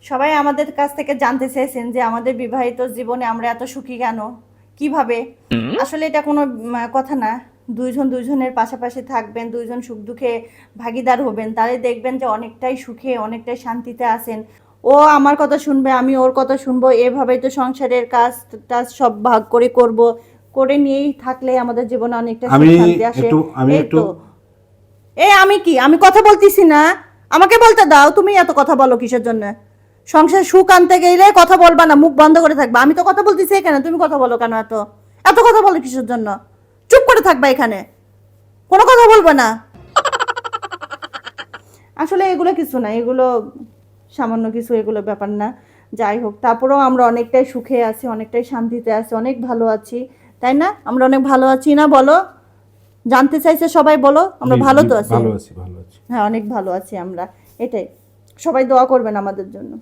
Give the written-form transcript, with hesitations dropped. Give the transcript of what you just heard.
সবাই আমাদের কাছ থেকে জানতে চেয়েছেন যে আমাদের বিবাহিত জীবনে আমরা এত সুখী কেন, কিভাবে। আসলে এটা কোনো কথা না। দুইজনের পাশাপাশি থাকবেন, দুইজন সুখ দুঃখে ভাগিদার হবেন, তাহলে দেখবেন যে অনেকটাই সুখে অনেকটাই শান্তিতে আছেন। ও আমার কথা শুনবে, আমি ওর কথা শুনবো, এভাবেই তো সংসারের কাজ টাজ সব ভাগ করে করব, করে নিয়েই থাকলে আমাদের জীবনে অনেকটা সুখ শান্তি আসে। এই তো আমি কি, আমি কথা বলতেছি না? আমাকে বলতে দাও, তুমি এত কথা বলো কিসের জন্য? সংসার সুখ আনতে গেলে কথা বলবা না, মুখ বন্ধ করে থাকবা। আমি তো কথা বলতেছি এখানে, তুমি কথা বলো কেন? এত এত কথা বলো কিসের জন্য? চুপ করে থাকবা এখানে, কোনো কথা বলবে না। আসলে এগুলো কিছু না, এগুলো সামান্য কিছু, এগুলো ব্যাপার না। যাই হোক, তারপরেও আমরা অনেকটাই সুখে আছি, অনেকটাই শান্তিতে আছি, অনেক ভালো আছি, তাই না? আমরা অনেক ভালো আছি না, বলো? জানতে চাইছে সবাই, বলো আমরা ভালো তো আছি। ভালো আছি, ভালো আছি। হ্যাঁ, অনেক ভালো আছি আমরা। এটাই, সবাই দোয়া করবেন আমাদের জন্য।